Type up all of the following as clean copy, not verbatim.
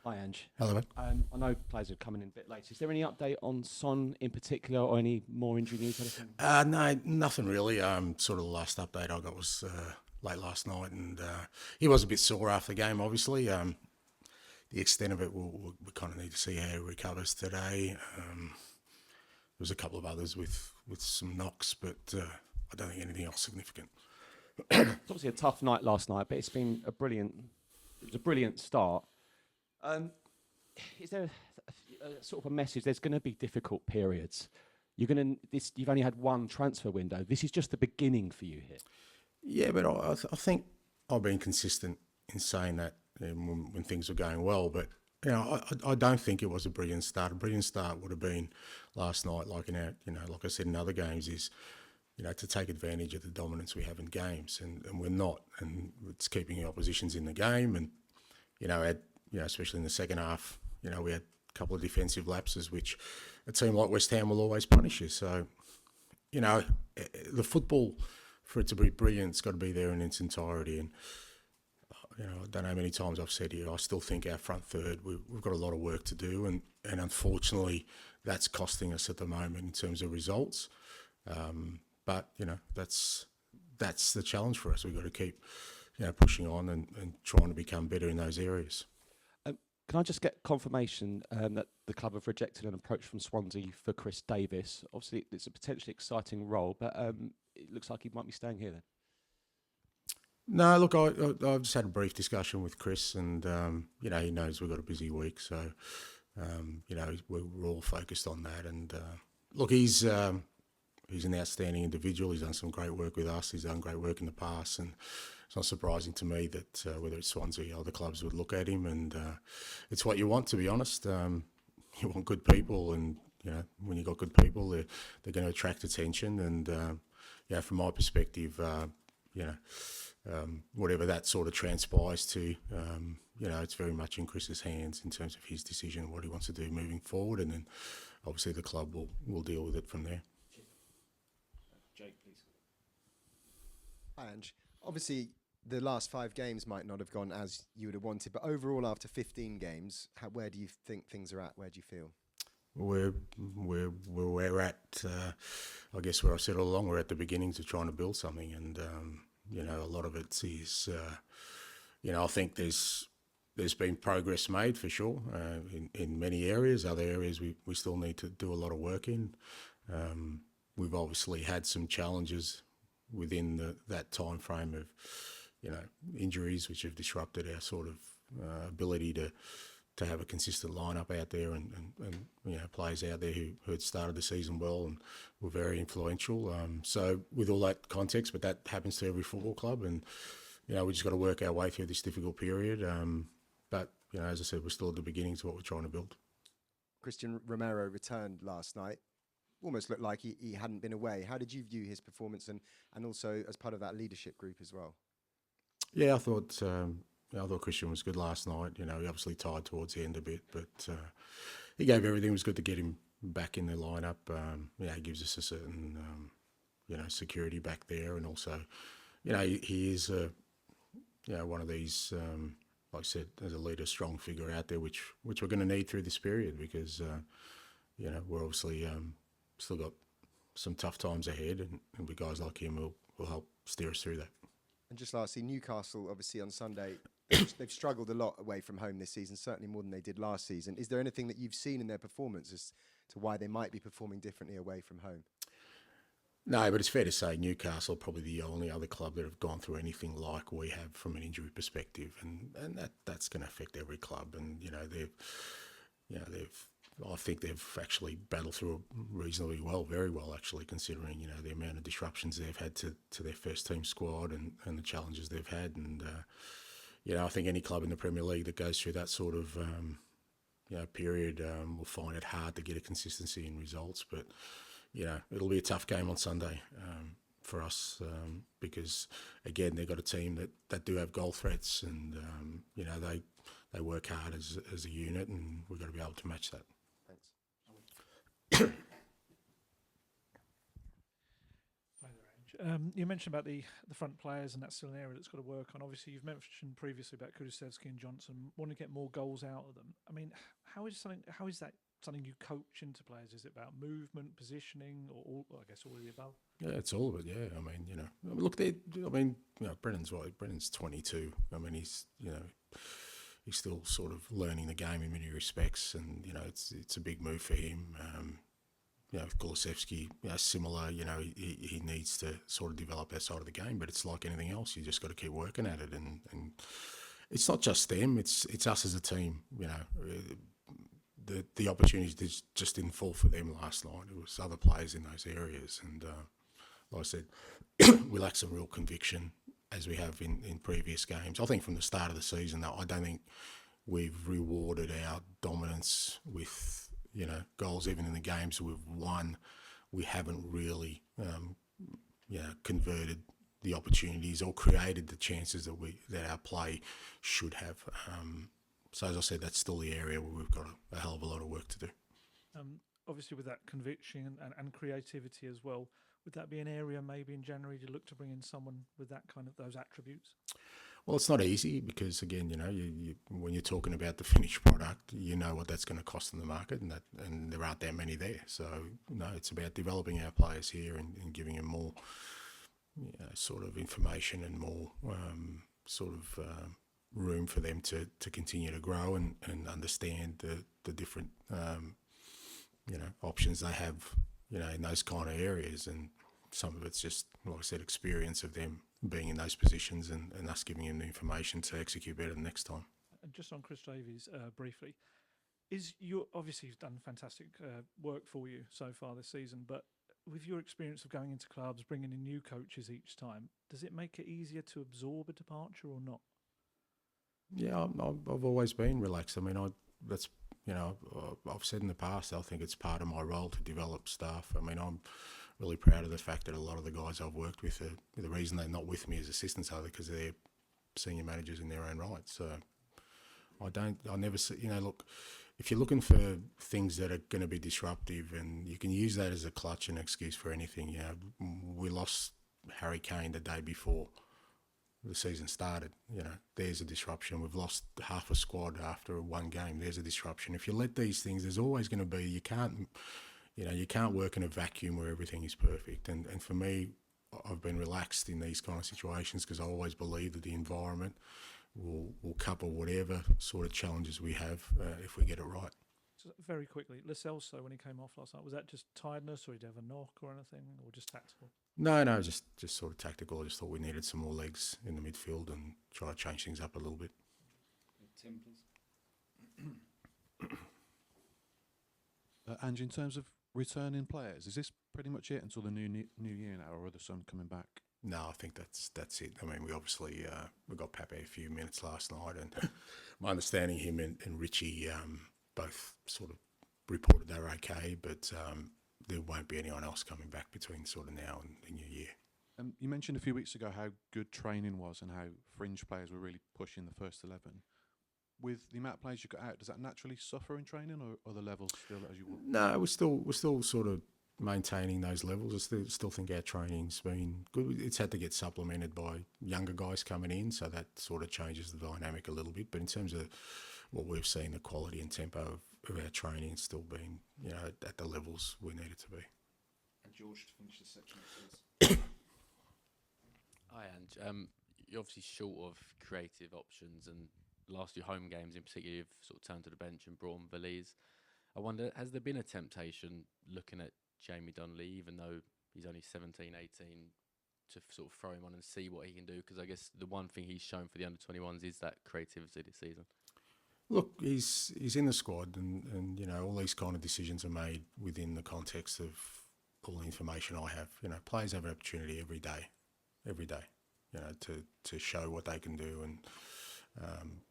Hi, Ange. Hello, mate. I know players are coming in a bit late. Is there any update on Son in particular, or any more injury news? Anything? No, nothing really. Sort of the last update I got was late last night, and he was a bit sore after the game, obviously. The extent of it, we kind of need to see how he recovers today. There was a couple of others with some knocks, but I don't think anything else significant. It's obviously a tough night last night, but it's been a brilliant start. Is there a sort of a message? There's going to be difficult periods. You've only had one transfer window. This is just the beginning for you here. Yeah, but I think I've been consistent in saying that when things were going well. But I don't think it was a brilliant start. A brilliant start would have been last night, like like I said in other games, is to take advantage of the dominance we have in games, and we're not, and it's keeping the oppositions in the game, and especially in the second half, we had a couple of defensive lapses, which a team like West Ham will always punish you. So, the football, for it to be brilliant, it's got to be there in its entirety. And, I don't know how many times I've said here, I still think our front third, we've got a lot of work to do. And unfortunately, that's costing us at the moment in terms of results. But, that's the challenge for us. We've got to keep, pushing on and trying to become better in those areas. Can I just get confirmation that the club have rejected an approach from Swansea for Chris Davis? Obviously, it's a potentially exciting role, but it looks like he might be staying here then. No, look, I've just had a brief discussion with Chris, and he knows we've got a busy week, so we're all focused on that. And look, he's an outstanding individual. He's done some great work with us. He's done great work in the past, and it's not surprising to me that whether it's Swansea or other clubs would look at him, and it's what you want, to be honest. You want good people, and when you've got good people, they're going to attract attention. And from my perspective, whatever that sort of transpires to, it's very much in Chris's hands in terms of his decision, what he wants to do moving forward, and then obviously the club will deal with it from there. Jake, please. Hi, Ange. Obviously, the last 5 games might not have gone as you would have wanted, but overall, after 15 games, where do you think things are at? Where do you feel? We're at, I guess where I said all along, we're at the beginnings of trying to build something, and a lot of it is, I think there's been progress made for sure in many areas. Other areas we still need to do a lot of work in. We've obviously had some challenges within that time frame of, injuries which have disrupted our sort of ability to have a consistent lineup out there, and players out there who had started the season well and were very influential. So with all that context, but that happens to every football club, and we just got to work our way through this difficult period. But as I said, we're still at the beginnings of what we're trying to build. Christian Romero returned last night. Almost looked like he hadn't been away. How did you view his performance, and also as part of that leadership group as well? Yeah, I thought Christian was good last night. He obviously tired towards the end a bit, but he gave everything. It was good to get him back in the lineup. He gives us a certain security back there, and also he is one of these, like I said, as a leader, strong figure out there, which we're going to need through this period, because we're obviously still got some tough times ahead, and with guys like him will help steer us through that. And just lastly, Newcastle, obviously on Sunday, they've struggled a lot away from home this season, certainly more than they did last season. Is there anything that you've seen in their performance as to why they might be performing differently away from home? No, but it's fair to say Newcastle are probably the only other club that have gone through anything like we have from an injury perspective, and that's going to affect every club. And I think they've actually battled through it reasonably well, very well actually, considering the amount of disruptions they've had to their first team squad and the challenges they've had. And I think any club in the Premier League that goes through that sort of period will find it hard to get a consistency in results. But it'll be a tough game on Sunday for us, because again they've got a team that do have goal threats, and they work hard as a unit, and we've got to be able to match that. Thanks. You mentioned about the front players, and that's still an area that's got to work on. Obviously, you've mentioned previously about Kulusevski and Johnson wanting to get more goals out of them. I mean, how is that something you coach into players? Is it about movement, positioning, or I guess all of the above? Yeah, it's all of it. Yeah, I mean, Brennan's right. Brennan's 22. I mean, he's still sort of learning the game in many respects, and it's a big move for him. Kulusevski, similar. He needs to sort of develop that side of the game, but it's like anything else. You just got to keep working at it, and it's not just them. It's us as a team. The opportunities just didn't fall for them last night. It was other players in those areas, and like I said, we lack some real conviction as we have in previous games. I think from the start of the season, though, I don't think we've rewarded our dominance with goals. Even in the games we've won, we haven't really converted the opportunities or created the chances that our play should have. So as I said, that's still the area where we've got a hell of a lot of work to do. Obviously, with that conviction and creativity as well, would that be an area maybe in January to look to bring in someone with that kind of those attributes? Well, it's not easy because, again, you when you're talking about the finished product, you know what that's going to cost in the market, and there aren't that many there. So, it's about developing our players here and giving them more sort of information and more room for them to continue to grow and understand the different options they have in those kind of areas. And some of it's just, like I said, experience of them being in those positions and us giving them the information to execute better the next time. And just on Chris Davies, briefly, obviously he's done fantastic work for you so far this season, but with your experience of going into clubs, bringing in new coaches each time, does it make it easier to absorb a departure or not? Yeah, I've always been relaxed. I mean, I've said in the past, I think it's part of my role to develop staff. I mean, I'm really proud of the fact that a lot of the guys I've worked with, the reason they're not with me as assistants are because they're senior managers in their own right. So I never see, look, if you're looking for things that are going to be disruptive, and you can use that as a clutch and excuse for anything. We lost Harry Kane the day before the season started. There's a disruption. We've lost half a squad after one game. There's a disruption. If you let these things, there's always going to be. You can't work in a vacuum where everything is perfect. And for me, I've been relaxed in these kind of situations because I always believe that the environment will cover whatever sort of challenges we have if we get it right. So very quickly, Lo Celso, when he came off last night, was that just tiredness, or did he have a knock or anything, or just tactical? No, just sort of tactical. I just thought we needed some more legs in the midfield and try to change things up a little bit. Tim, please. Ange, in terms of returning players, is this pretty much it until the new year now, or are there some coming back? No, I think that's it. I mean, we obviously we got Pape a few minutes last night, and my understanding, him and Richie both sort of reported they were okay, but there won't be anyone else coming back between sort of now and the new year. You mentioned a few weeks ago how good training was and how fringe players were really pushing the first 11. With the amount of players you got out, does that naturally suffer in training, or are the levels still as you want? No, we're still sort of maintaining those levels. I still think our training's been good. It's had to get supplemented by younger guys coming in, so that sort of changes the dynamic a little bit. But in terms of what we've seen, the quality and tempo of our training still been, at the levels we need it to be. And George, to finish this section, please. Hi, Ange. You're obviously short of creative options, and last few home games in particular, you've sort of turned to the bench and brought on Valise. I wonder, has there been a temptation looking at Jamie Donnelly, even though he's only 17, 18, to sort of throw him on and see what he can do? Because I guess the one thing he's shown for the under-21s is that creativity this season. Look, he's in the squad, and all these kind of decisions are made within the context of all the information I have. Players have an opportunity every day, to show what they can do and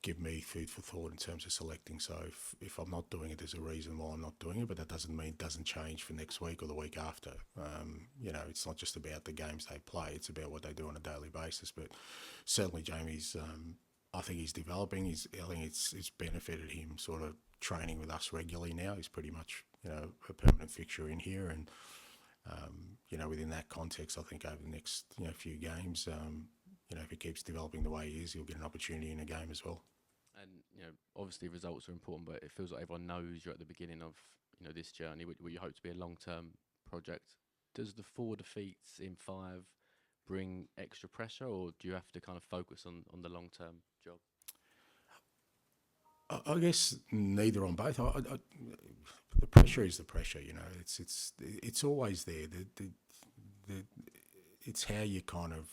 give me food for thought in terms of selecting. So if I'm not doing it, there's a reason why I'm not doing it, but that doesn't mean it doesn't change for next week or the week after. It's not just about the games they play, it's about what they do on a daily basis. But certainly Jamie's, I think he's developing. I think it's benefited him sort of training with us regularly now. He's pretty much, a permanent fixture in here, and Within that context, I think over the next few games, if he keeps developing the way he is, he'll get an opportunity in a game as well. And obviously results are important, but it feels like everyone knows you're at the beginning of this journey, what you hope to be a long-term project. Does the 4 defeats in 5 bring extra pressure, or do you have to kind of focus on the long-term job? I guess neither on both. The pressure is the pressure. It's always there. It's how you kind of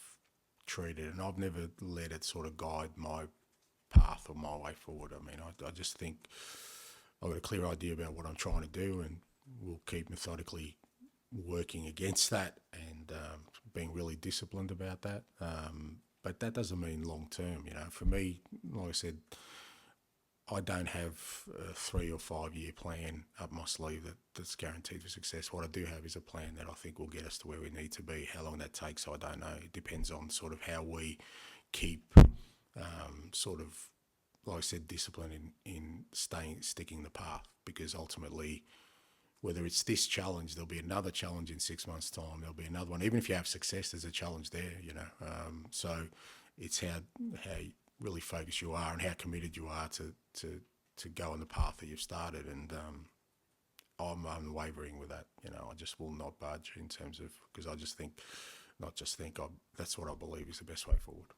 treat it, and I've never let it sort of guide my path or my way forward. I mean, I just think I've got a clear idea about what I'm trying to do, and we'll keep methodically working against that and being really disciplined about that. But that doesn't mean long term. For me, like I said, I don't have a 3 or 5 year plan up my sleeve that's guaranteed for success. What I do have is a plan that I think will get us to where we need to be. How long that takes, I don't know. It depends on sort of how we keep sort of, like I said, discipline in sticking the path. Because ultimately, whether it's this challenge, there'll be another challenge in 6 months' time. There'll be another one. Even if you have success, there's a challenge there. So it's how really focused you are and how committed you are to go on the path that you've started, and I'm unwavering with that. I just will not budge in terms of, because I just think, that's what I believe is the best way forward.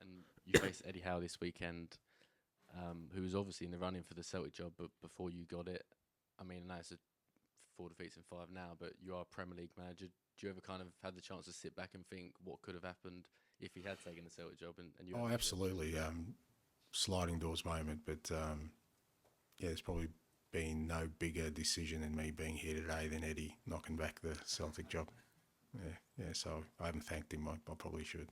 And you face Eddie Howe this weekend, who was obviously in the running for the Celtic job, but before you got it, I mean, I know it's 4 defeats in 5 now, but you are a Premier League manager. Do you ever kind of have the chance to sit back and think what could have happened if he had taken the Celtic job? And you? Oh, absolutely. Sliding doors moment, but there's probably been no bigger decision than me being here today than Eddie knocking back the Celtic job. So I haven't thanked him. I probably should.